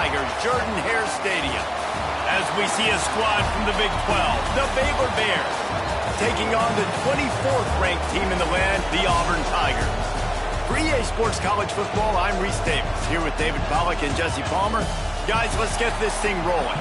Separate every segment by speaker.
Speaker 1: Tigers, Jordan-Hare Stadium. As we see a squad from the Big 12, the Baylor Bears, taking on the 24th ranked team in the land, the Auburn Tigers. For EA Sports College Football, I'm Reese Davis, here with David Pollack and Jesse Palmer. Guys, let's get this thing rolling.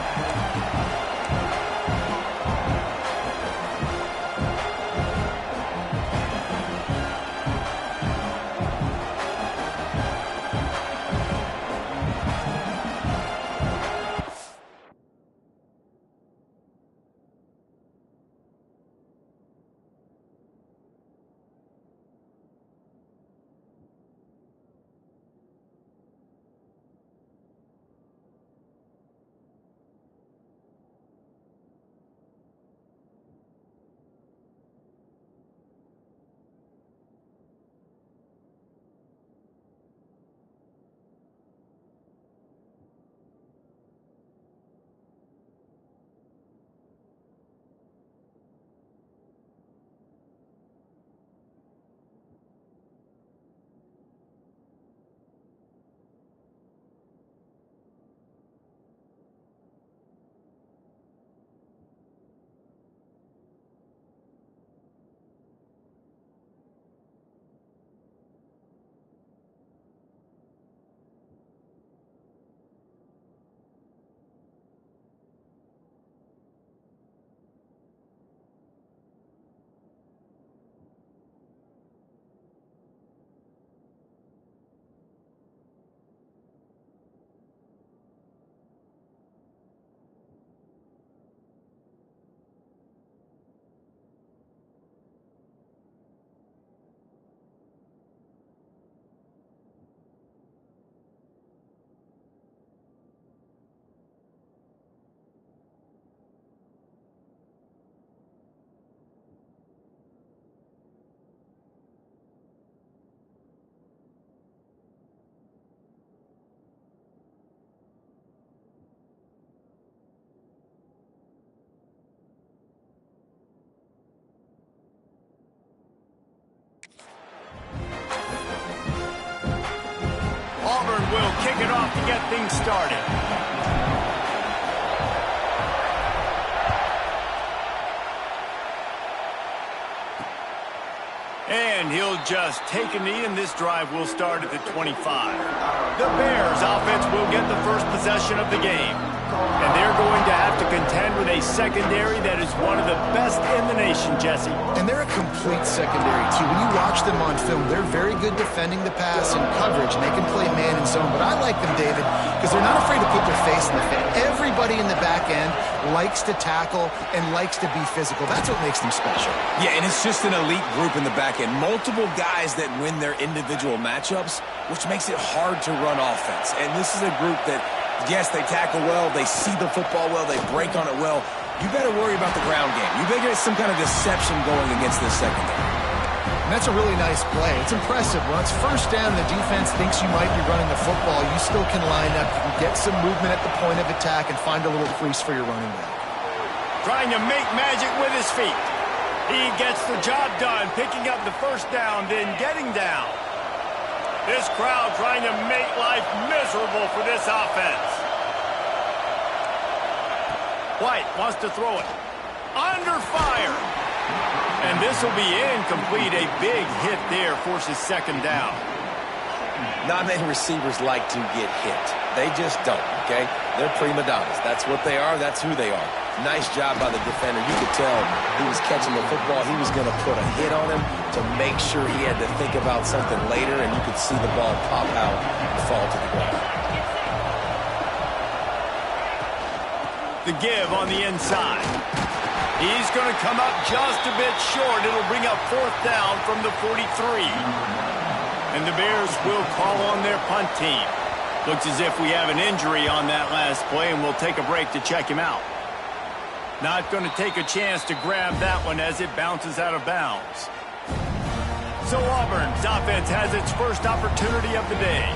Speaker 1: Auburn will kick it off to get things started. And he'll just take a knee, and this drive will start at the 25. The Bears offense will get the first possession of the game. And they're going to have to contend with a secondary that is one of the best in the nation, Jesse.
Speaker 2: And they're a complete secondary, too. When you watch them on film, they're very good defending the pass and coverage, and they can play man and zone. But I like them, David, because they're not afraid to put their face in the fan. Everybody in the back end likes to tackle and likes to be physical. That's what makes them special.
Speaker 3: Yeah, and it's just an elite group in the back end. Multiple guys that win their individual matchups, which makes it hard to run offense. And this is a group that, yes, they tackle well, they see the football well, they break on it well. You better worry about the ground game. You better get some kind of deception going against this secondary.
Speaker 2: And that's a really nice play. It's impressive. When it's first down, the defense thinks you might be running the football. You still can line up. You can get some movement at the point of attack and find a little crease for your running back.
Speaker 1: Trying to make magic with his feet. He gets the job done, picking up the first down, then getting down. This crowd trying to make life miserable for this offense. White wants to throw it. Under fire. And this will be incomplete. A big hit there forces second down.
Speaker 3: Not many receivers like to get hit. They just don't, okay? They're prima donnas. That's what they are. That's who they are. Nice job by the defender. You could tell he was catching the football. He was going to put a hit on him to make sure he had to think about something later, and you could see the ball pop out and fall to the ground.
Speaker 1: The give on the inside. He's going to come up just a bit short. It'll bring up fourth down from the 43. And the Bears will call on their punt team. Looks as if we have an injury on that last play, and we'll take a break to check him out. Not going to take a chance to grab that one as it bounces out of bounds. So Auburn's offense has its first opportunity of the day.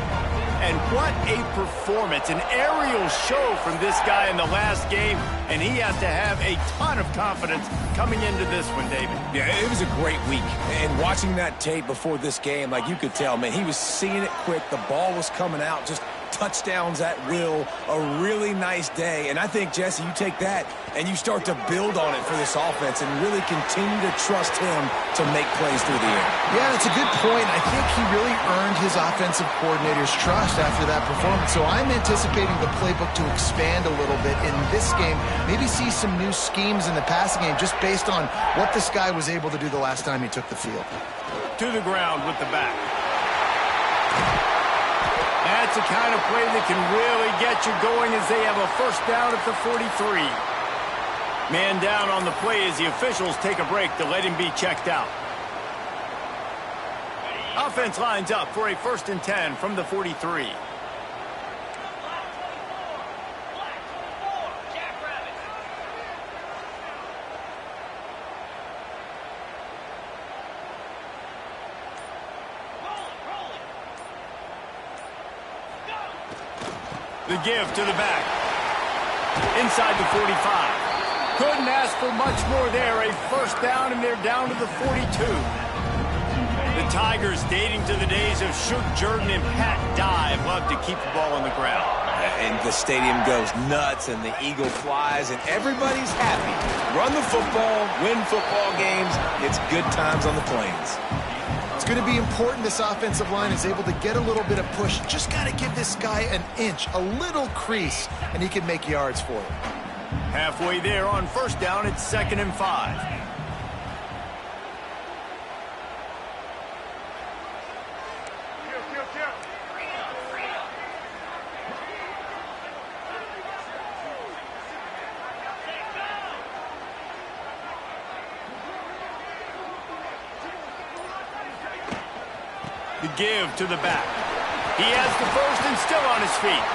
Speaker 1: And what a performance, an aerial show from this guy in the last game, and he has to have a ton of confidence coming into this one, David.
Speaker 3: Yeah, it was a great week. And watching that tape before this game, like you could tell, man, he was seeing it quick. The ball was coming out, just touchdowns at will, a really nice day. And I think, Jesse, you take that and you start to build on it for this offense and really continue to trust him to make plays through the air.
Speaker 2: Yeah, that's a good point. I think he really earned his offensive coordinator's trust after that performance. So I'm anticipating the playbook to expand a little bit in this game. Maybe see some new schemes in the passing game just based on what this guy was able to do the last time he took the field.
Speaker 1: To the ground with the back. That's the kind of play that can really get you going as they have a first down at the 43. Man down on the play as the officials take a break to let him be checked out. Offense lines up for a 1st and 10 from the 43. The give to the back. Inside the 45. Couldn't ask for much more there. A first down, and they're down to the 42. The Tigers, dating to the days of Shook Jordan and Pat Dye, love to keep the ball on the ground.
Speaker 3: And the stadium goes nuts, and the eagle flies, and everybody's happy. Run the football, win football games. It's good times on the plains.
Speaker 2: It's going to be important this offensive line is able to get a little bit of push. Just got to give this guy an inch, a little crease, and he can make yards for it.
Speaker 1: Halfway there on first down, it's 2nd and 5. The give to the back. He has the first and still on his feet.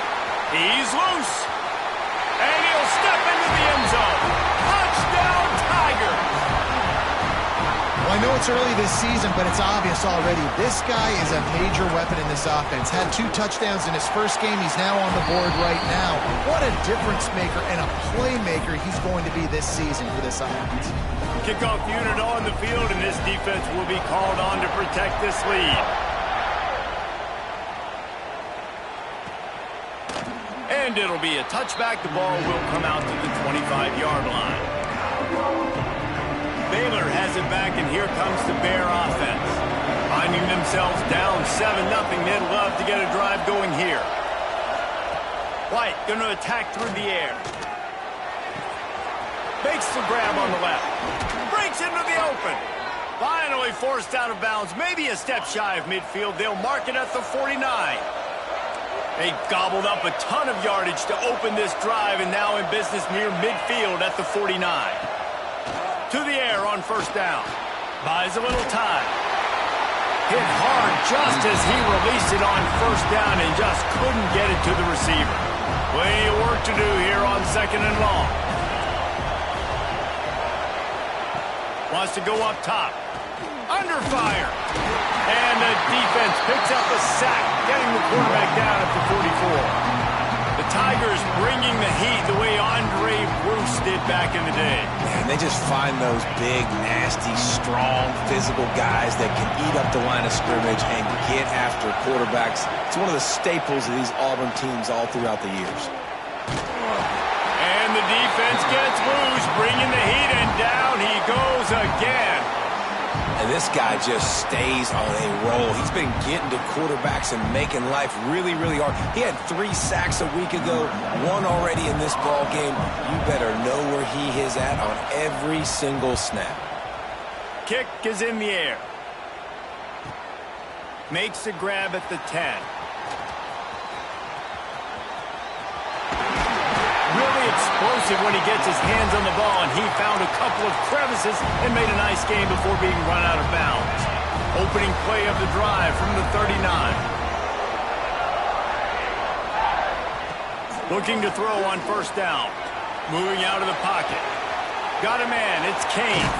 Speaker 1: He's loose. And he'll step into the end zone. Touchdown, Tigers.
Speaker 2: Well, I know it's early this season, but it's obvious already. This guy is a major weapon in this offense. Had 2 touchdowns in his first game. He's now on the board right now. What a difference maker and a playmaker he's going to be this season for this offense.
Speaker 1: Kickoff unit on the field, and this defense will be called on to protect this lead. And it'll be a touchback. The ball will come out to the 25-yard line. Baylor has it back, and here comes the Bear offense. Finding themselves down 7-0, they'd love to get a drive going here. White going to attack through the air. Makes the grab on the left. Breaks into the open. Finally forced out of bounds. Maybe a step shy of midfield. They'll mark it at the 49. They gobbled up a ton of yardage to open this drive, and now in business near midfield at the 49. To the air on first down. Buys a little time. Hit hard just as he released it on first down and just couldn't get it to the receiver. Plenty of work to do here on 2nd and long. Wants to go up top. Under fire. And the defense picks up a sack, getting the quarterback down at the 44. The Tigers bringing the heat the way Andre Bruce did back in the day.
Speaker 3: And they just find those big, nasty, strong, physical guys that can eat up the line of scrimmage and get after quarterbacks. It's one of the staples of these Auburn teams all throughout the years.
Speaker 1: And the defense gets loose, bringing the heat, and down he goes again.
Speaker 3: And this guy just stays on a roll. He's been getting to quarterbacks and making life really, really hard. He had 3 sacks a week ago, 1 already in this ball game. You better know where he is at on every single snap.
Speaker 1: Kick is in the air. Makes the grab at the 10. Really explosive when he gets his hands on the ball, and he found a couple of crevices and made a nice game before being run out of bounds. Opening play of the drive from the 39. Looking to throw on first down. Moving out of the pocket. Got a man, it's Kane.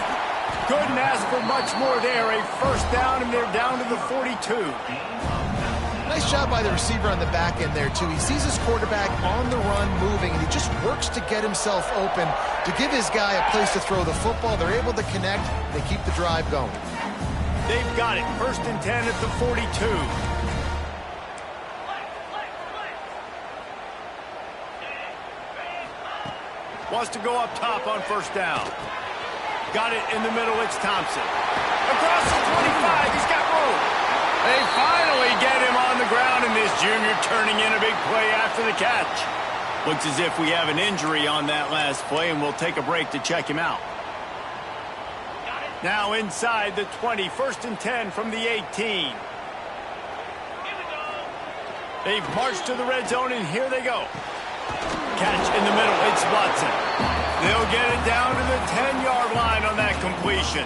Speaker 1: Couldn't ask for much more there. A first down, and they're down to the 42.
Speaker 2: Nice job by the receiver on the back end there, too. He sees his quarterback on the run moving, and he just works to get himself open to give his guy a place to throw the football. They're able to connect. They keep the drive going.
Speaker 1: They've got it. 1st and 10 at the 42. Wants to go up top on first down. Got it in the middle. It's Thompson. Across the 25. He's got room. They finally get him on the ground, and this junior turning in a big play after the catch. Looks as if we have an injury on that last play, and we'll take a break to check him out. Now inside the 20. 1st and 10 from the 18. They've marched to the red zone, and here they go. Catch in the middle. It's Watson. They'll get it down to the 10-yard line on that completion.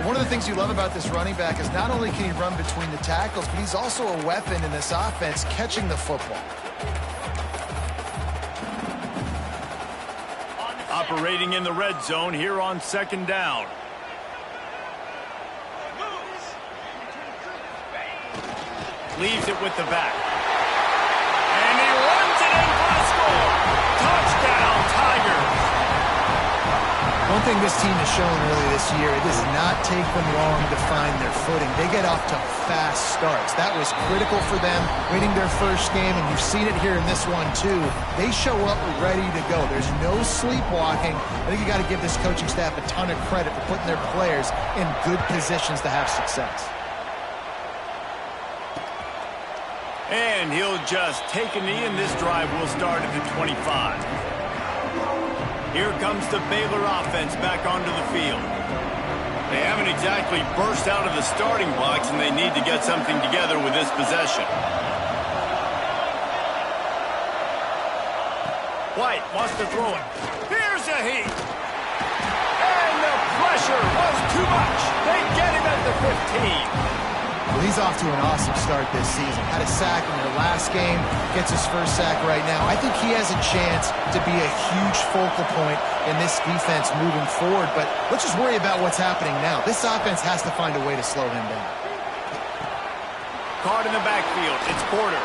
Speaker 2: One of the things you love about this running back is not only can he run between the tackles, but he's also a weapon in this offense catching the football.
Speaker 1: Operating in the red zone here on 2nd down. Leaves it with the back. And he runs it in for a score. Touchdown, Tigers.
Speaker 2: One thing this team has shown early this year, it does not take them long to find their footing. They get off to fast starts. That was critical for them winning their first game, and you've seen it here in this one too. They show up ready to go. There's no sleepwalking. I think you got to give this coaching staff a ton of credit for putting their players in good positions to have success.
Speaker 1: And he'll just take a knee, and this drive will start at the 25. Here comes the Baylor offense back onto the field. They haven't exactly burst out of the starting blocks, and they need to get something together with this possession. White wants to throw it. Here's a heat. And the pressure was too much. They get him at the 15.
Speaker 2: Well, he's off to an awesome start this season. Had a sack in their last game, gets his first sack right now. I think he has a chance to be a huge focal point in this defense moving forward, but let's just worry about what's happening now. This offense has to find a way to slow him down.
Speaker 1: Caught in the backfield. It's Porter.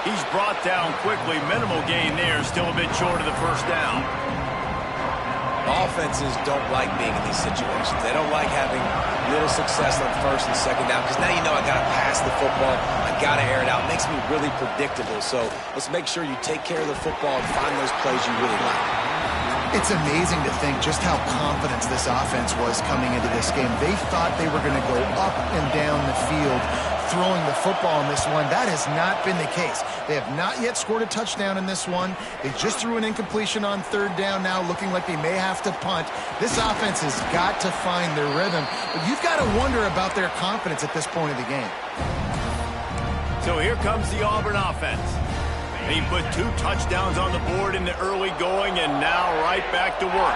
Speaker 1: He's brought down quickly. Minimal gain there. Still a bit short of the first down.
Speaker 3: Offenses don't like being in these situations. They don't like having little success on 1st and 2nd down because now you know I got to pass the football. I got to air it out. It makes me really predictable. So let's make sure you take care of the football and find those plays you really like.
Speaker 2: It's amazing to think just how confident this offense was coming into this game. They thought they were going to go up and down the field throwing the football in this one. That has not been the case. They have not yet scored a touchdown in this one. They just threw an incompletion on 3rd down now, looking like they may have to punt. This offense has got to find their rhythm. But you've got to wonder about their confidence at this point of the game.
Speaker 1: So here comes the Auburn offense. They put 2 touchdowns on the board in the early going, and now right back to work.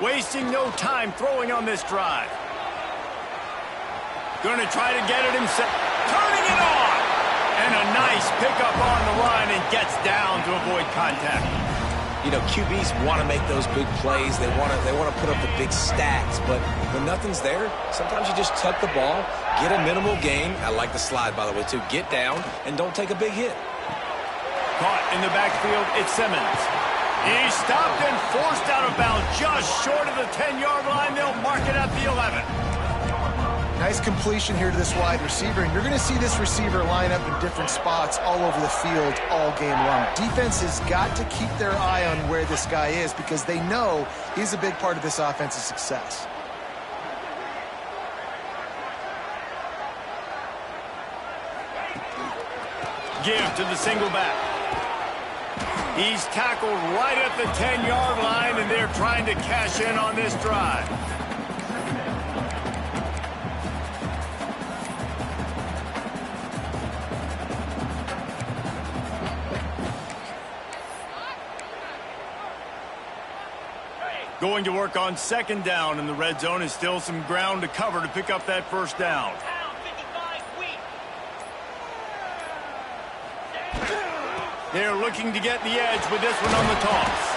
Speaker 1: Wasting no time throwing on this drive. Going to try to get it himself. Turning it on. And a nice pickup on the line and gets down to avoid contact.
Speaker 3: You know, QBs want to make those big plays. They want to put up the big stats. But when nothing's there, sometimes you just tuck the ball, get a minimal gain. I like the slide, by the way, too. Get down and don't take a big hit.
Speaker 1: Caught in the backfield, it's Simmons. He stopped and forced out of bounds just short of the 10-yard line. They'll mark it at the 11.
Speaker 2: Nice completion here to this wide receiver, and you're going to see this receiver line up in different spots all over the field all game long. Defense has got to keep their eye on where this guy is because they know he's a big part of this offense's success.
Speaker 1: Give to the single back. He's tackled right at the 10-yard line, and they're trying to cash in on this drive. Going to work on 2nd down in the red zone. Is still some ground to cover to pick up that first down. They're looking to get the edge with this one on the toss.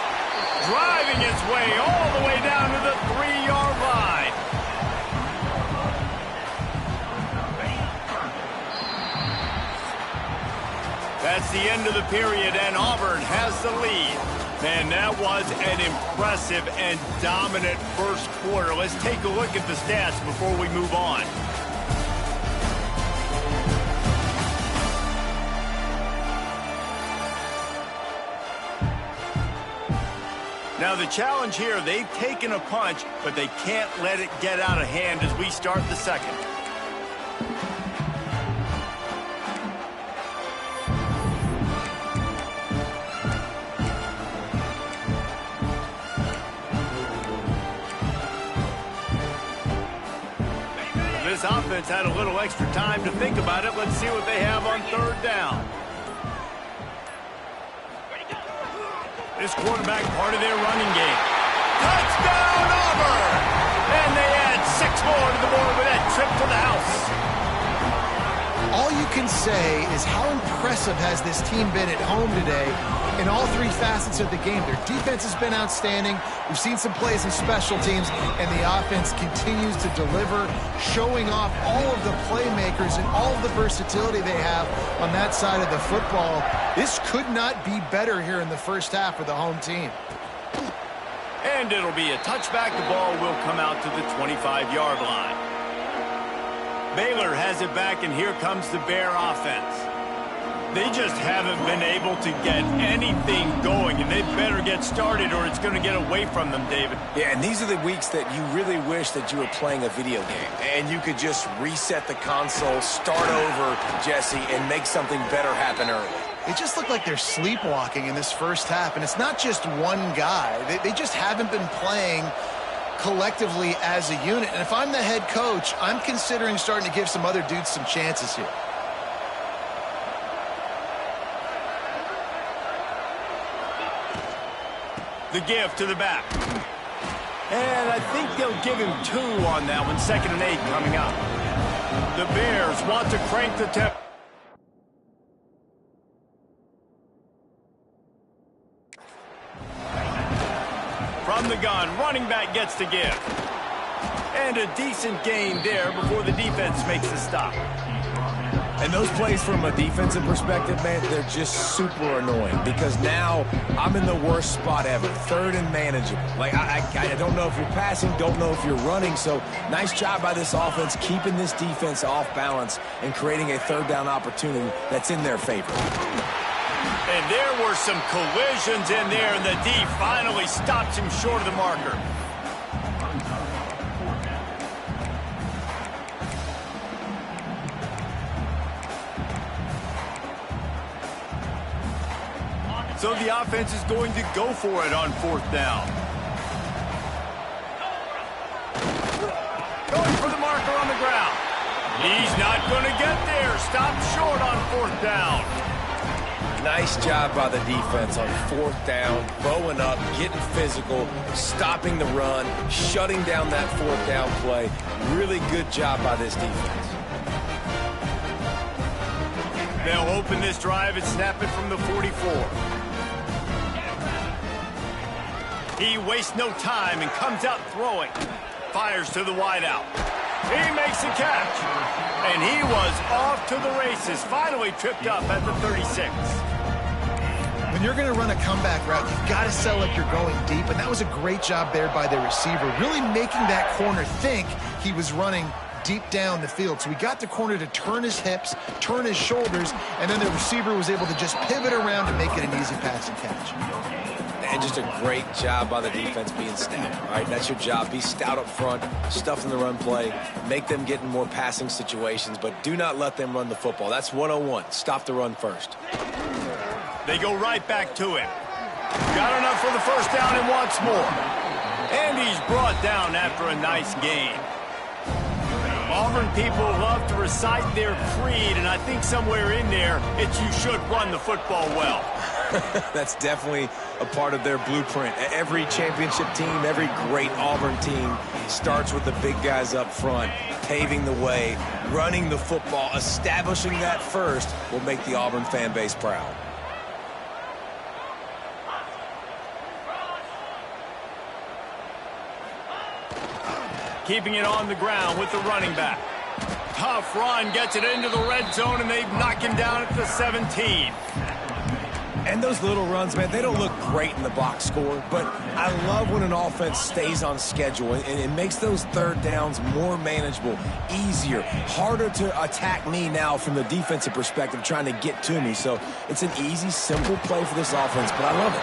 Speaker 1: Driving its way all the way down to the 3-yard line. That's the end of the period, and Auburn has the lead. Man, that was an impressive and dominant first quarter. Let's take a look at the stats before we move on. Now the challenge here, they've taken a punch, but they can't let it get out of hand as we start the second. This offense had a little extra time to think about it. Let's see what they have on third down. This quarterback part of their running game. Touchdown, Auburn! And they add 6 more to the board with that trip to the house.
Speaker 2: All you can say is how impressive has this team been at home today in all 3 facets of the game. Their defense has been outstanding. We've seen some plays in special teams, and the offense continues to deliver, showing off all of the playmakers and all of the versatility they have on that side of the football. This could not be better here in the first half for the home team.
Speaker 1: And it'll be a touchback. The ball will come out to the 25-yard line. Baylor has it back, and here comes the Bear offense. They just haven't been able to get anything going, and they better get started or it's going to get away from them, David.
Speaker 3: Yeah, and these are the weeks that you really wish that you were playing a video game and you could just reset the console, start over, Jesse, and make something better happen early.
Speaker 2: It just looked like they're sleepwalking in this first half, and it's not just one guy. They just haven't been playing collectively as a unit. And if I'm the head coach, I'm considering starting to give some other dudes some chances here.
Speaker 1: The give to the back. And I think they'll give him 2 on that one. 2nd and 8 coming up. The Bears want to crank the tempo. From the gun, running back gets to give. And a decent gain there before the defense makes the stop.
Speaker 3: And those plays from a defensive perspective, man, they're just super annoying because now I'm in the worst spot ever. 3rd and manageable. Like, I don't know if you're passing, don't know if you're running. So nice job by this offense keeping this defense off balance and creating a 3rd down opportunity that's in their favor.
Speaker 1: And there were some collisions in there, and the D finally stops him short of the marker. So the offense is going to go for it on 4th down. Going for the marker on the ground. He's not going to get there. Stopped short on 4th down.
Speaker 3: Nice job by the defense on 4th down, bowing up, getting physical, stopping the run, shutting down that 4th down play. Really good job by this defense.
Speaker 1: They'll open this drive and snap it from the 44. He wastes no time and comes out throwing. Fires to the wideout. He makes a catch. And he was off to the races. Finally tripped up at the 36.
Speaker 2: When you're going to run a comeback route, you've got to sell like you're going deep, and that was a great job there by the receiver, really making that corner think he was running deep down the field. So we got the corner to turn his hips, turn his shoulders, and then the receiver was able to just pivot around and make it an easy pass and catch.
Speaker 3: And just a great job by the defense being stout. All right, that's your job. Be stout up front, stuff in the run play, make them get in more passing situations, but do not let them run the football. That's 101. Stop the run first.
Speaker 1: They go right back to him. Got enough for the 1st down and wants more. And he's brought down after a nice gain. Auburn people love to recite their creed, and I think somewhere in there, it's you should run the football well.
Speaker 3: That's definitely a part of their blueprint. Every championship team, every great Auburn team starts with the big guys up front, paving the way, running the football, establishing that first will make the Auburn fan base proud.
Speaker 1: Keeping it on the ground with the running back. Tough run, gets it into the red zone, and they knock him down at the 17.
Speaker 3: And those little runs, man, they don't look great in the box score, but I love when an offense stays on schedule, and it makes those 3rd downs more manageable, easier, harder to attack me now from the defensive perspective trying to get to me. So it's an easy, simple play for this offense, but I love it.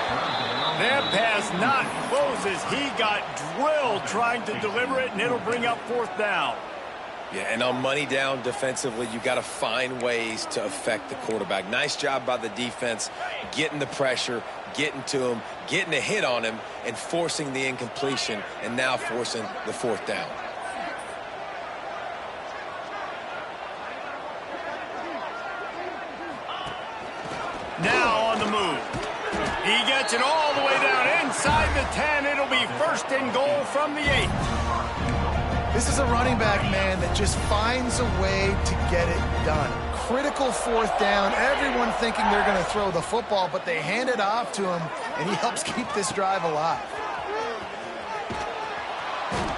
Speaker 1: That pass not close as he got drilled trying to deliver it, and it'll bring up 4th down.
Speaker 3: Yeah, and on money down defensively, you got to find ways to affect the quarterback. Nice job by the defense, getting the pressure, getting to him, getting a hit on him, and forcing the incompletion, and now forcing the 4th down.
Speaker 1: Now on the move. He gets it all the way down inside the 10. It'll be 1st and goal from the 8.
Speaker 2: This is a running back, man, that just finds a way to get it done. Critical 4th down. Everyone thinking they're going to throw the football, but they hand it off to him, and he helps keep this drive alive.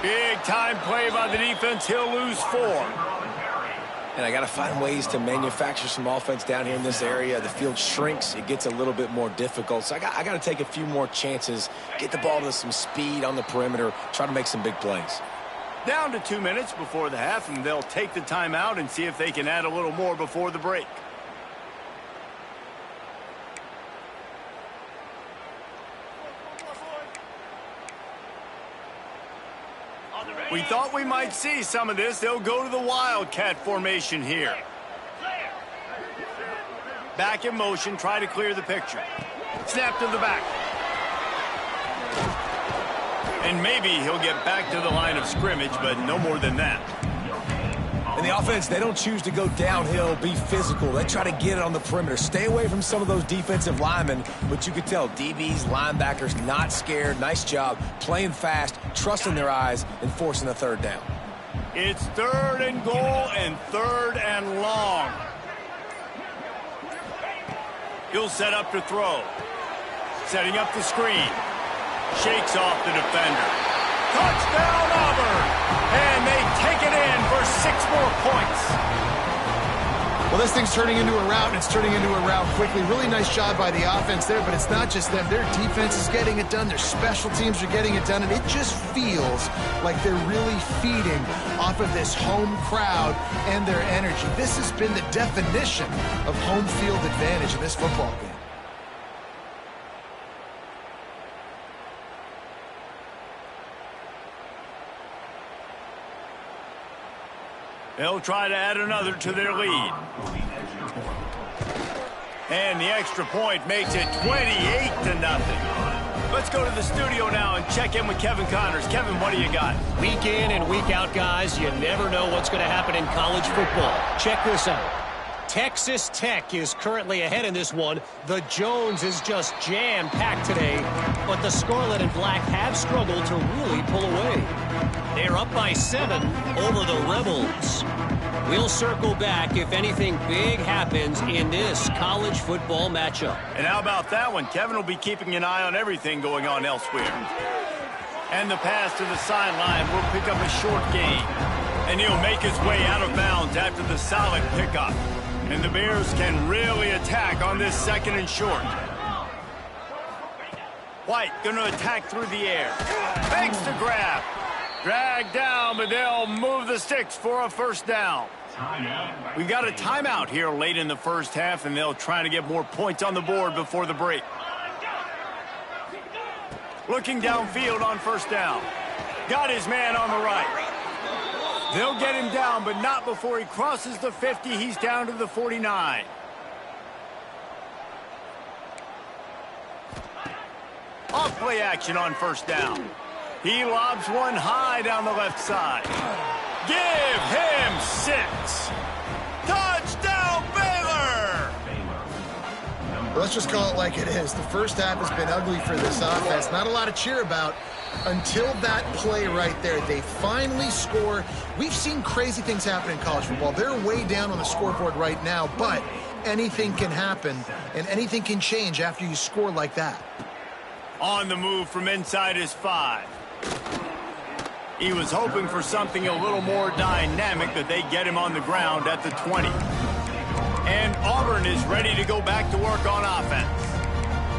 Speaker 1: Big-time play by the defense. He'll lose 4.
Speaker 3: And I got to find ways to manufacture some offense down here in this area. The field shrinks. It gets a little bit more difficult. So I got to take a few more chances, get the ball to some speed on the perimeter, try to make some big plays.
Speaker 1: Down to 2 minutes before the half, and they'll take the timeout and see if they can add a little more before the break. We thought we might see some of this. They'll go to the Wildcat formation here. Back in motion, try to clear the picture. Snap to the back. And maybe he'll get back to the line of scrimmage, but no more than that.
Speaker 3: And the offense, they don't choose to go downhill, be physical. They try to get it on the perimeter. Stay away from some of those defensive linemen, but you could tell DBs, linebackers, not scared. Nice job playing fast, trusting their eyes, and forcing a 3rd down.
Speaker 1: It's 3rd and goal and 3rd and long. He'll set up to throw. Setting up the screen. Shakes off the defender. Touchdown, Auburn! And they take it in for 6 more points.
Speaker 2: Well, this thing's turning into a rout, and it's turning into a rout quickly. Really nice job by the offense there, but it's not just them. Their defense is getting it done. Their special teams are getting it done, and it just feels like they're really feeding off of this home crowd and their energy. This has been the definition of home field advantage in this football game.
Speaker 1: They'll try to add another to their lead. And the extra point makes it 28-0. Let's go to the studio now and check in with Kevin Connors. Kevin, what do you got?
Speaker 4: Week in and week out, guys, you never know what's going to happen in college football. Check this out. Texas Tech is currently ahead in this one. The Jones is just jam-packed today, but the Scarlet and Black have struggled to really pull away. They're up by 7 over the Rebels. We'll circle back if anything big happens in this college football matchup.
Speaker 1: And how about that one? Kevin will be keeping an eye on everything going on elsewhere. And the pass to the sideline will pick up a short gain. And he'll make his way out of bounds after the solid pickup. And the Bears can really attack on this 2nd and short. White going to attack through the air. Fakes to grab. Dragged down, but they'll move the sticks for a 1st down. We got a timeout here late in the 1st half, and they'll try to get more points on the board before the break. Looking downfield on 1st down. Got his man on the right. They'll get him down, but not before he crosses the 50. He's down to the 49. Off play action on 1st down. He lobs one high down the left side. Give him 6. Touchdown, Baylor!
Speaker 2: Let's just call it like it is. The 1st half has been ugly for this offense. Not a lot to cheer about until that play right there. They finally score. We've seen crazy things happen in college football. They're way down on the scoreboard right now, but anything can happen, and anything can change after you score like that.
Speaker 1: On the move from inside his 5. He was hoping for something a little more dynamic, but they get him on the ground at the 20. And Auburn is ready to go back to work on offense.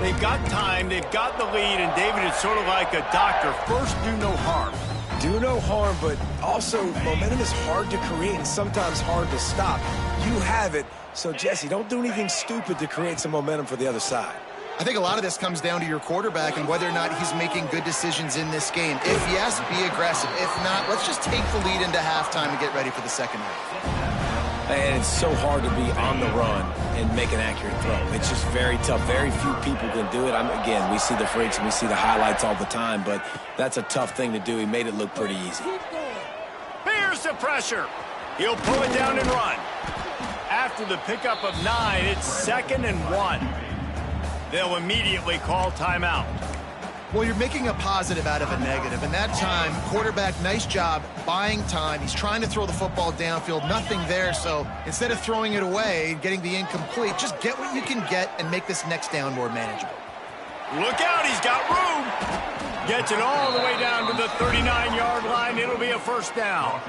Speaker 1: They've got time, they've got the lead, and David, it's sort of like a doctor. First, do no harm.
Speaker 3: Do no harm, but also momentum is hard to create and sometimes hard to stop. You have it, so Jesse, don't do anything stupid to create some momentum for the other side.
Speaker 2: I think a lot of this comes down to your quarterback and whether or not he's making good decisions in this game. If yes, be aggressive. If not, let's just take the lead into halftime and get ready for the second half.
Speaker 3: And it's so hard to be on the run and make an accurate throw. It's just very tough. Very few people can do it. Again, we see the freaks and we see the highlights all the time, but that's a tough thing to do. He made it look pretty easy.
Speaker 1: Here's the pressure. He'll pull it down and run. After the pickup of 9, it's 2nd and 1. They'll immediately call timeout.
Speaker 2: Well, you're making a positive out of a negative. And that time, quarterback, nice job buying time. He's trying to throw the football downfield. Nothing there. So instead of throwing it away and getting the incomplete, just get what you can get and make this next down more manageable.
Speaker 1: Look out. He's got room. Gets it all the way down to the 39-yard line. It'll be a first down.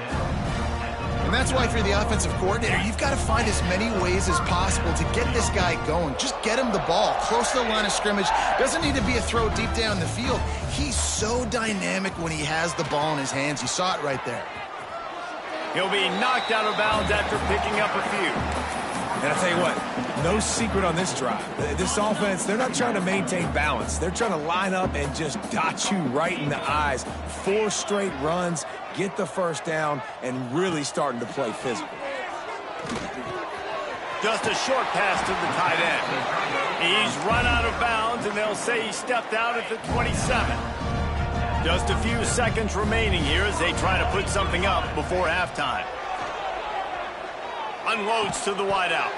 Speaker 2: And that's why if you're the offensive coordinator, you've got to find as many ways as possible to get this guy going. Just get him the ball close to the line of scrimmage. Doesn't need to be a throw deep down the field. He's so dynamic when he has the ball in his hands. You saw it right there.
Speaker 1: He'll be knocked out of bounds after picking up a few.
Speaker 3: And I'll tell you what, no secret on this drive. This offense, they're not trying to maintain balance. They're trying to line up and just dot you right in the eyes. 4 straight runs, get the first down, and really starting to play physical.
Speaker 1: Just a short pass to the tight end. He's run out of bounds, and they'll say he stepped out at the 27. Just a few seconds remaining here as they try to put something up before halftime. Unloads to the wideout.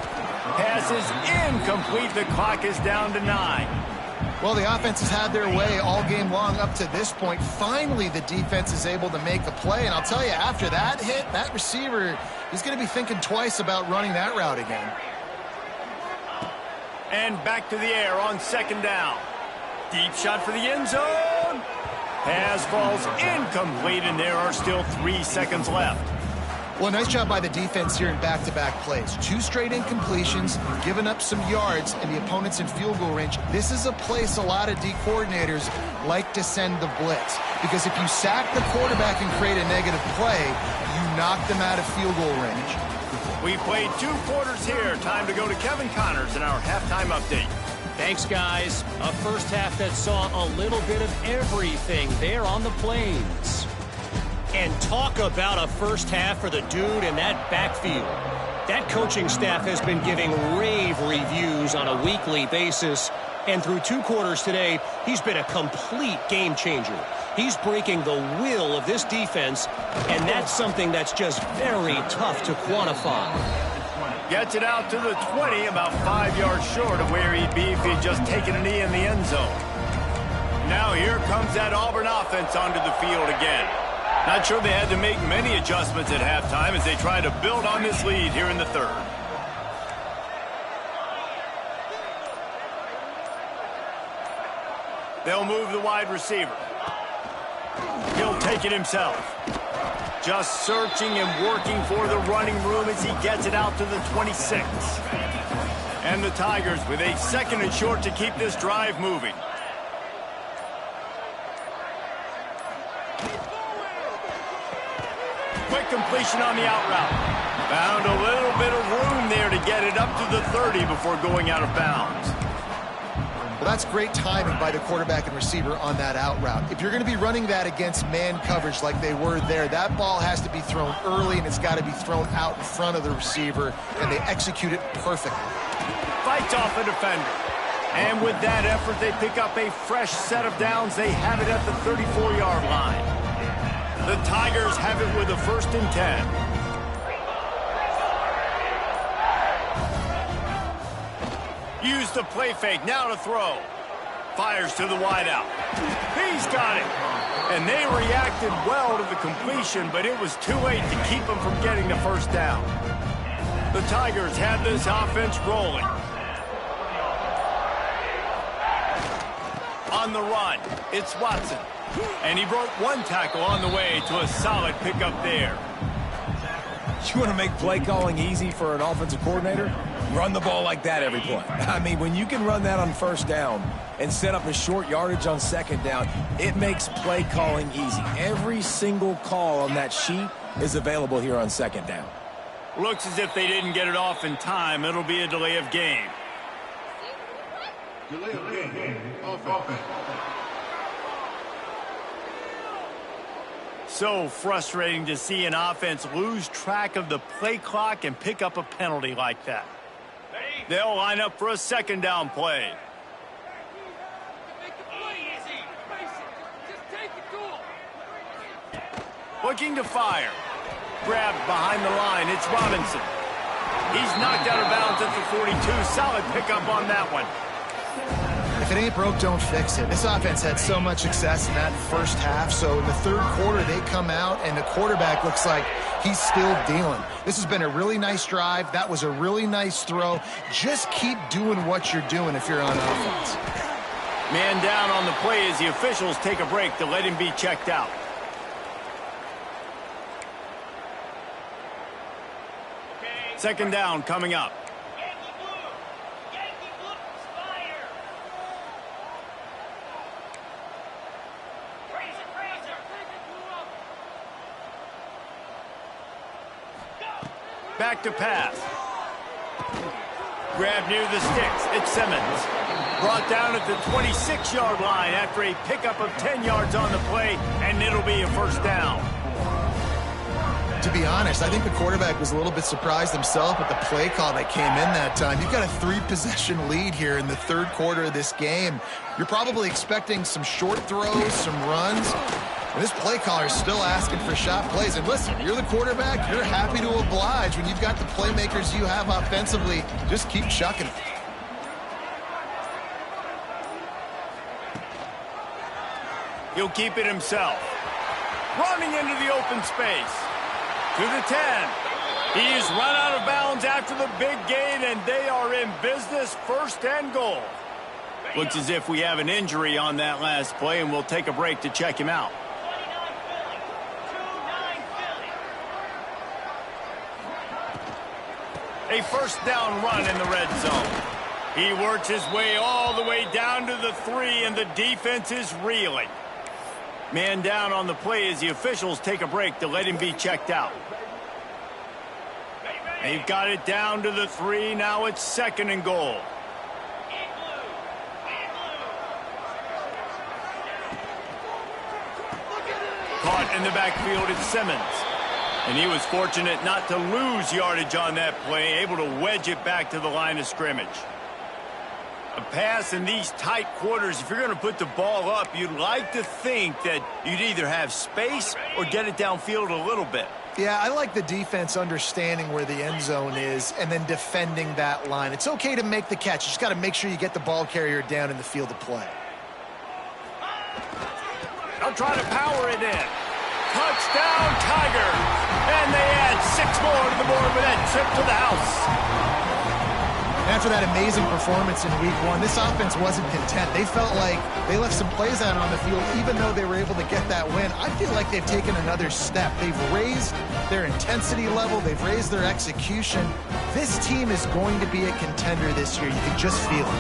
Speaker 1: Pass is incomplete. The clock is down to 9.
Speaker 2: Well, the offense has had their way all game long up to this point. Finally, the defense is able to make a play. And I'll tell you, after that hit, that receiver, he's going to be thinking twice about running that route again.
Speaker 1: And back to the air on 2nd down. Deep shot for the end zone. Pass falls incomplete, and there are still 3 seconds left.
Speaker 2: Well, nice job by the defense here in back-to-back plays. 2 straight incompletions, giving up some yards, and the opponent's in field goal range. This is a place a lot of D coordinators like to send the blitz. Because if you sack the quarterback and create a negative play, you knock them out of field goal range.
Speaker 1: We played 2 quarters here. Time to go to Kevin Connors in our halftime update.
Speaker 4: Thanks, guys. A first half that saw a little bit of everything there on the Plains. And talk about a first half for the dude in that backfield. That coaching staff has been giving rave reviews on a weekly basis. And through 2 quarters today, he's been a complete game changer. He's breaking the will of this defense, and that's something that's just very tough to quantify.
Speaker 1: Gets it out to the 20, about 5 yards short of where he'd be if he'd just taken a knee in the end zone. Now here comes that Auburn offense onto the field again. Not sure they had to make many adjustments at halftime as they try to build on this lead here in the 3rd. They'll move the wide receiver. He'll take it himself. Just searching and working for the running room as he gets it out to the 26. And the Tigers with a 2nd and short to keep this drive moving. Quick completion on the out route. Found a little bit of room there to get it up to the 30 before going out of bounds.
Speaker 2: Well, that's great timing by the quarterback and receiver on that out route. If you're going to be running that against man coverage like they were there, that ball has to be thrown early and it's got to be thrown out in front of the receiver, and they execute it perfectly.
Speaker 1: Fights off a defender. And with that effort, they pick up a fresh set of downs. They have it at the 34-yard line. The Tigers have it with a 1st and 10. Use the play fake, now to throw. Fires to the wideout. He's got it. And they reacted well to the completion, but it was too late to keep them from getting the first down. The Tigers have this offense rolling. On the run, it's Watson. And he broke 1 tackle on the way to a solid pickup there.
Speaker 3: You want to make play calling easy for an offensive coordinator? Run the ball like that every play. I mean, when you can run that on 1st down and set up a short yardage on 2nd down, it makes play calling easy. Every single call on that sheet is available here on 2nd down.
Speaker 1: Looks as if they didn't get it off in time. It'll be a delay of game.
Speaker 5: Delay of game. Offense.
Speaker 1: So frustrating to see an offense lose track of the play clock and pick up a penalty like that. They'll line up for a second down play. Looking to fire. Grabbed behind the line. It's Robinson. He's knocked out of bounds at the 42. Solid pickup on that one.
Speaker 2: If it ain't broke, don't fix it. This offense had so much success in that first half, so in the third quarter they come out and the quarterback looks like he's still dealing. This has been a really nice drive. That was a really nice throw. Just keep doing what you're doing if you're on offense.
Speaker 1: Man down on the play as the officials take a break to let him be checked out. Second down coming up. Back to pass. Grab near the sticks. It's Simmons. Brought down at the 26-yard line after a pickup of 10 yards on the play, and it'll be a first down.
Speaker 2: To be honest, I think the quarterback was a little bit surprised himself at the play call that came in that time. You've got a 3-possession lead here in the third quarter of this game. You're probably expecting some short throws, some runs. And this play caller is still asking for shot plays. And listen, you're the quarterback. You're happy to oblige when you've got the playmakers you have offensively. Just keep chucking it.
Speaker 1: He'll keep it himself. Running into the open space. To the 10. He's run out of bounds after the big gain, and they are in business, first and goal. Looks as if we have an injury on that last play, and we'll take a break to check him out. A first down run in the red zone. He works his way all the way down to the 3, and the defense is reeling. Man down on the play as the officials take a break to let him be checked out. They've got it down to the 3. Now it's second and goal. Caught in the backfield, it's Simmons. And he was fortunate not to lose yardage on that play, able to wedge it back to the line of scrimmage. A pass in these tight quarters, if you're going to put the ball up, you'd like to think that you'd either have space or get it downfield a little bit.
Speaker 2: Yeah, I like the defense understanding where the end zone is and then defending that line. It's okay to make the catch. You just got to make sure you get the ball carrier down in the field of play.
Speaker 1: They'll try to power it in. Touchdown, Tigers! And they add 6 more to the board with that trip to the house.
Speaker 2: After that amazing performance in week 1, this offense wasn't content. They felt like they left some plays out on the field, even though they were able to get that win. I feel like they've taken another step. They've raised their intensity level. They've raised their execution. This team is going to be a contender this year. You can just feel it.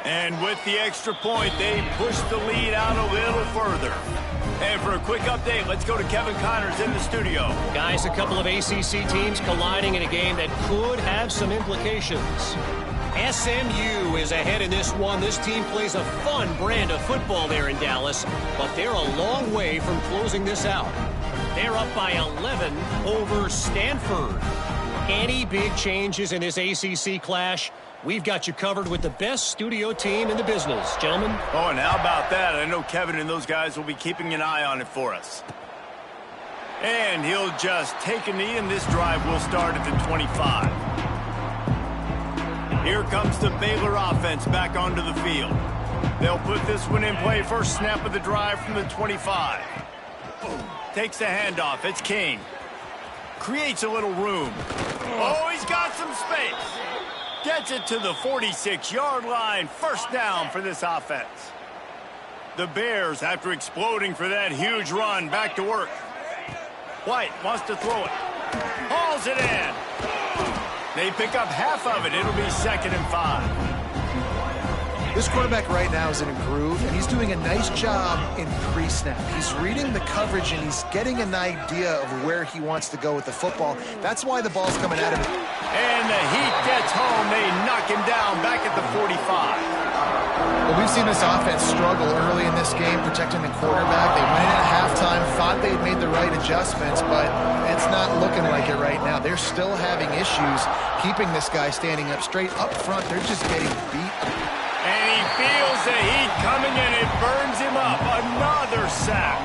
Speaker 1: And with the extra point, they push the lead out a little further. And for a quick update, let's go to Kevin Connors in the studio.
Speaker 4: Guys, a couple of ACC teams colliding in a game that could have some implications. SMU is ahead in this one. This team plays a fun brand of football there in Dallas, but they're a long way from closing this out. They're up by 11 over Stanford. Any big changes in this ACC clash? We've got you covered with the best studio team in the business, gentlemen.
Speaker 1: Oh, and how about that? I know Kevin and those guys will be keeping an eye on it for us. And he'll just take a knee, and this drive will start at the 25. Here comes the Baylor offense back onto the field. They'll put this one in play. First snap of the drive from the 25. Takes the handoff. It's King. Creates a little room. Oh, he's got some space. Gets it to the 46-yard line. First down for this offense. The Bears, after exploding for that huge run, back to work. White wants to throw it. Hauls it in. They pick up half of it. It'll be 2nd and 5.
Speaker 2: This quarterback right now is in a groove, and he's doing a nice job in pre-snap. He's reading the coverage, and he's getting an idea of where he wants to go with the football. That's why the ball's coming at him.
Speaker 1: And the Heat gets home. They knock him down back at the 45.
Speaker 2: Well, we've seen this offense struggle early in this game protecting the quarterback. They went in at halftime, thought they had made the right adjustments, but it's not looking like it right now. They're still having issues keeping this guy standing up straight. Up front, they're just getting beat.
Speaker 1: And he feels the heat coming, and it burns him up. Another sack.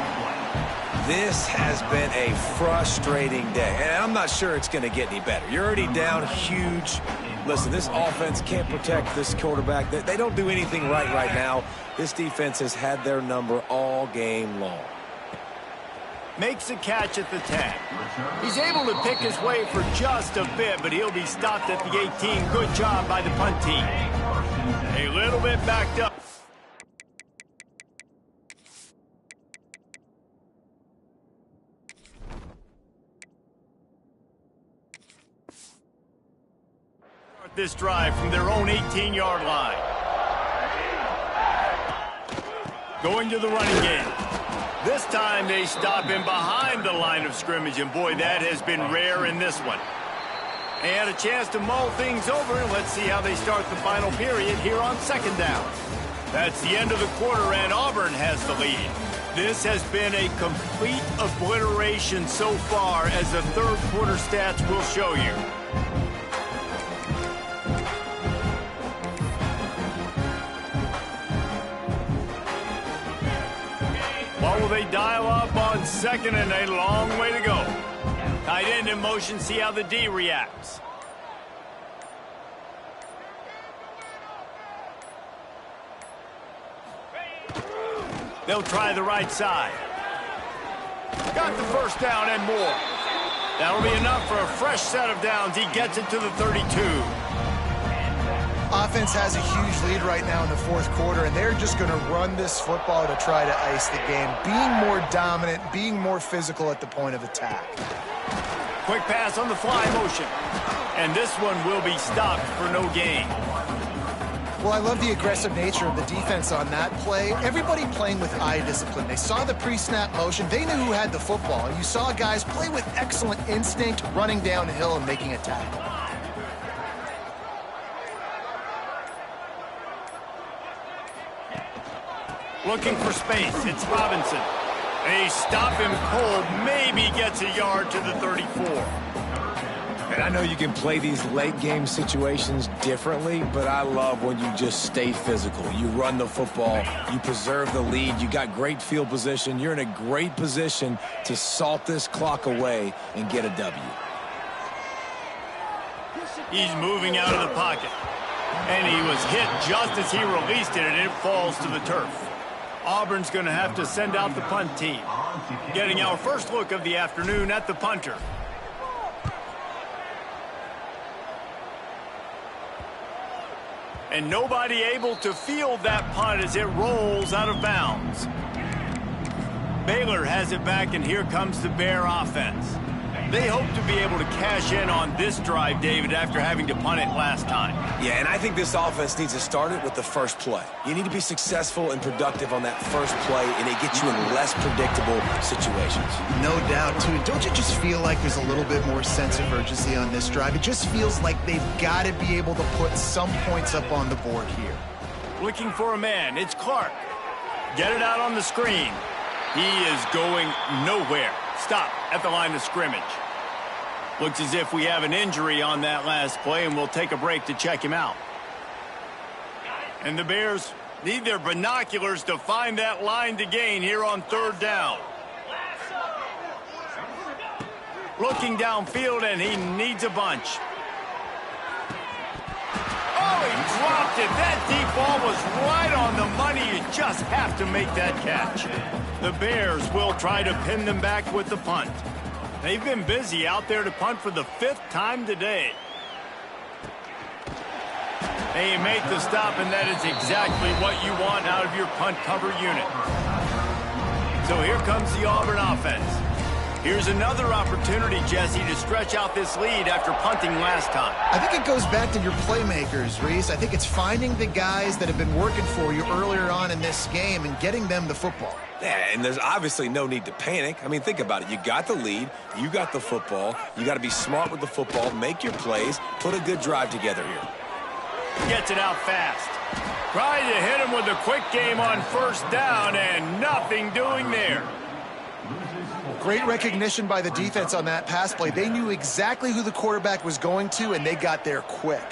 Speaker 3: This has been a frustrating day, and I'm not sure it's going to get any better. You're already down huge. Listen, this offense can't protect this quarterback. They don't do anything right now. This defense has had their number all game long.
Speaker 1: Makes a catch at the 10. He's able to pick his way for just a bit, but he'll be stopped at the 18. Good job by the punt team. A little bit backed up. This drive from their own 18-yard line. Going to the running game. This time they stop him behind the line of scrimmage, and boy, that has been rare in this one. They had a chance to mull things over, and let's see how they start the final period here on second down. That's the end of the quarter, and Auburn has the lead. This has been a complete obliteration so far, as the third quarter stats will show you. What will they dial up on second, and a long way to go? Tight end in motion, see how the D reacts. They'll try the right side. Got the first down and more. That'll be enough for a fresh set of downs. He gets it to the 32.
Speaker 2: Offense has a huge lead right now in the fourth quarter, and they're just going to run this football to try to ice the game. Being more dominant, being more physical at the point of attack.
Speaker 1: Quick pass on the fly motion. And this one will be stopped for no gain.
Speaker 2: Well, I love the aggressive nature of the defense on that play. Everybody playing with eye discipline. They saw the pre-snap motion. They knew who had the football. And you saw guys play with excellent instinct, running downhill and making a tackle.
Speaker 1: Looking for space. It's Robinson. They stop him cold. Maybe gets a yard to the 34.
Speaker 3: And I know you can play these late game situations differently, but I love when you just stay physical. You run the football, you preserve the lead, you got great field position. You're in a great position to salt this clock away and get a W.
Speaker 1: He's moving out of the pocket. And he was hit just as he released it, and it falls to the turf. Auburn's going to have to send out the punt team. Getting our first look of the afternoon at the punter. And nobody able to field that punt as it rolls out of bounds. Baylor has it back, and here comes the Bear offense. They hope to be able to cash in on this drive, David, after having to punt it last time.
Speaker 3: Yeah, and I think this offense needs to start it with the first play. You need to be successful and productive on that first play, and it gets you in less predictable situations.
Speaker 2: No doubt, too. Don't you just feel like there's a little bit more sense of urgency on this drive? It just feels like they've got to be able to put some points up on the board here.
Speaker 1: Looking for a man. It's Clark. Get it out on the screen. He is going nowhere. Stop at the line of scrimmage. Looks as if we have an injury on that last play, and we'll take a break to check him out. And the Bears need their binoculars to find that line to gain here on third down. Looking downfield, and he needs a bunch. Oh, he dropped it. That deep ball was right on the money. You just have to make that catch. The Bears will try to pin them back with the punt. They've been busy out there to punt for the 5th time today. They make the stop, and that is exactly what you want out of your punt cover unit. So here comes the Auburn offense. Here's another opportunity, Jesse, to stretch out this lead after punting last time.
Speaker 2: I think it goes back to your playmakers, Reese. I think it's finding the guys that have been working for you earlier on in this game and getting them the football.
Speaker 3: Yeah, and there's obviously no need to panic. I mean, think about it. You got the lead. You got the football. You got to be smart with the football, make your plays, put a good drive together here.
Speaker 1: Gets it out fast. Trying to hit him with a quick game on first down, and nothing doing there.
Speaker 2: Great recognition by the defense on that pass play. They knew exactly who the quarterback was going to, and they got there quick.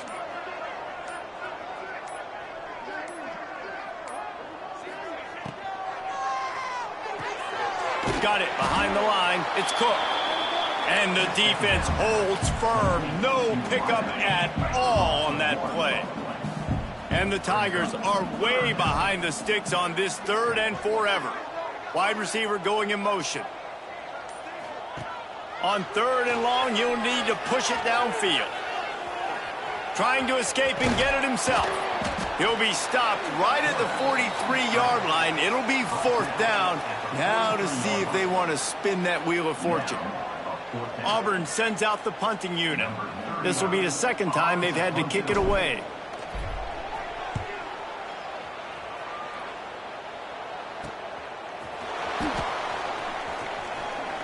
Speaker 1: Got it behind the line. It's Cook. And the defense holds firm. No pickup at all on that play. And the Tigers are way behind the sticks on this 3rd and forever. Wide receiver going in motion. On 3rd and long, he'll need to push it downfield. Trying to escape and get it himself. He'll be stopped right at the 43-yard line. It'll be 4th down. Now to see if they want to spin that wheel of fortune. Auburn sends out the punting unit. This will be the 2nd time they've had to kick it away.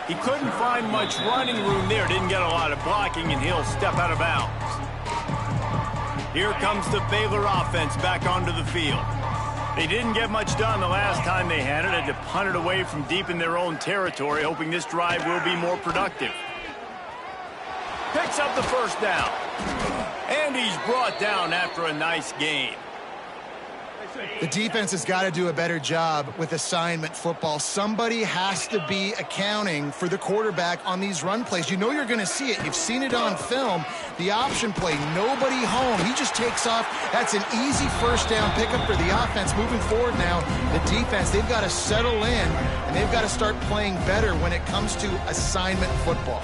Speaker 1: He couldn't find much running room there. Didn't get a lot of blocking, and he'll step out of bounds. Here comes the Baylor offense back onto the field. They didn't get much done the last time they had it. Had to punt it away from deep in their own territory, hoping this drive will be more productive. Picks up the 1st down. And he's brought down after a nice game.
Speaker 2: The defense has got to do a better job with assignment football. Somebody has to be accounting for the quarterback on these run plays. You know you're going to see it. You've seen it on film. The option play, nobody home. He just takes off. That's an easy 1st down pickup for the offense. Moving forward now, the defense, they've got to settle in, and they've got to start playing better when it comes to assignment football.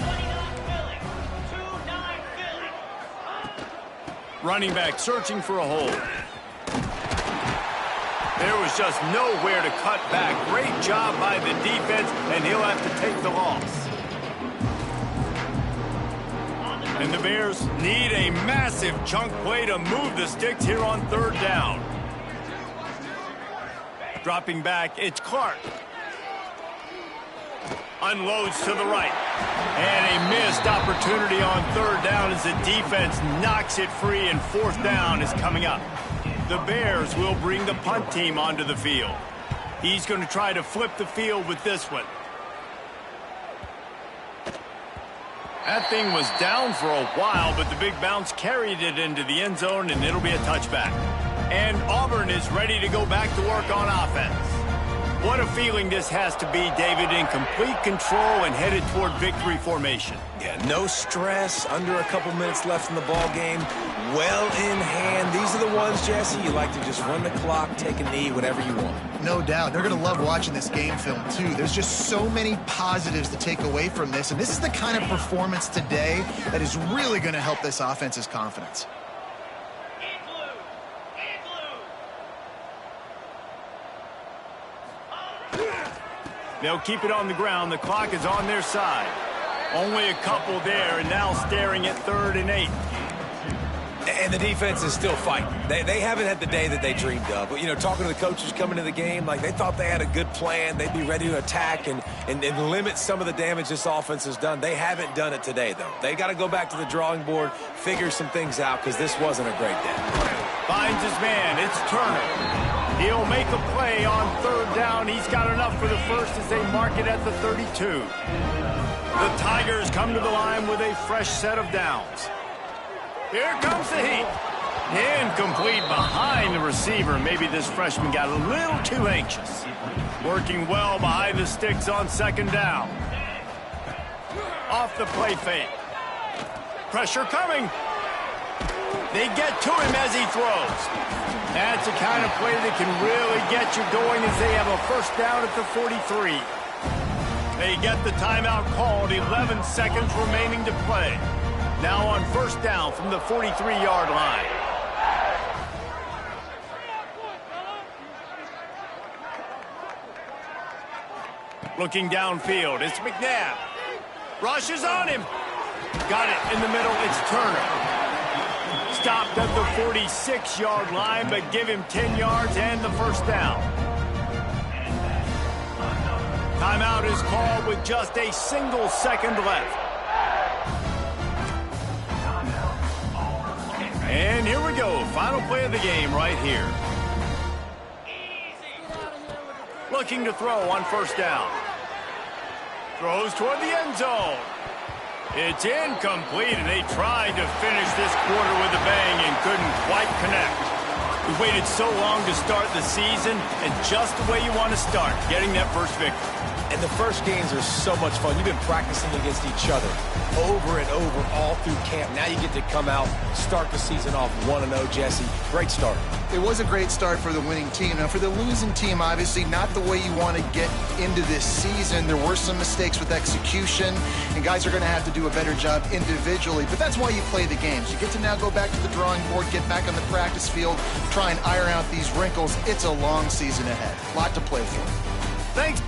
Speaker 1: Running back searching for a hole. There was just nowhere to cut back. Great job by the defense, and he'll have to take the loss. And the Bears need a massive chunk play to move the sticks here on 3rd down. Dropping back, it's Clark. Unloads to the right. And a missed opportunity on 3rd down as the defense knocks it free, and 4th down is coming up. The Bears will bring the punt team onto the field. He's going to try to flip the field with this one. That thing was down for a while, but the big bounce carried it into the end zone, and it'll be a touchback. And Auburn is ready to go back to work on offense. What a feeling this has to be, David, in complete control and headed toward victory formation.
Speaker 3: Yeah, no stress, under a couple minutes left in the ball game. Well in hand. These are the ones, Jesse, you like to just run the clock, take a knee, whatever you want.
Speaker 2: No doubt. They're going to love watching this game film, too. There's just so many positives to take away from this, and this is the kind of performance today that is really going to help this offense's confidence.
Speaker 1: They'll keep it on the ground. The clock is on their side. Only a couple there, and now staring at 3rd and 8.
Speaker 3: And the defense is still fighting. They haven't had the day that they dreamed of. But, you know, talking to the coaches coming to the game, like they thought they had a good plan. They'd be ready to attack and limit some of the damage this offense has done. They haven't done it today, though. They got to go back to the drawing board, figure some things out, because this wasn't a great day.
Speaker 1: Finds his man. It's Turner. He'll make a play on 3rd down. He's got enough for the 1st as they mark it at the 32. The Tigers come to the line with a fresh set of downs. Here comes the heat. Incomplete behind the receiver. Maybe this freshman got a little too anxious. Working well behind the sticks on 2nd down. Off the play fake. Pressure coming. They get to him as he throws. That's the kind of play that can really get you going as they have a 1st down at the 43. They get the timeout called, 11 seconds remaining to play. Now on 1st down from the 43-yard line. Looking downfield, it's McNabb. Rushes on him. Got it in the middle. It's Turner. Stopped at the 46-yard line, but give him 10 yards and the first down. Timeout is called with just a single second left. And here we go. Final play of the game right here. Looking to throw on first down. Throws toward the end zone. It's incomplete, and they tried to finish this quarter with a bang and couldn't quite connect. We waited so long to start the season, and just the way you want to start, getting that first victory.
Speaker 3: And the first games are so much fun. You've been practicing against each other over and over all through camp. Now you get to come out, start the season off 1-0, Jesse. Great start.
Speaker 2: It was a great start for the winning team. Now, for the losing team, obviously not the way you want to get into this season. There were some mistakes with execution, and guys are going to have to do a better job individually. But that's why you play the games. You get to now go back to the drawing board, get back on the practice field, try and iron out these wrinkles. It's a long season ahead. A lot to play for.
Speaker 1: Thanks.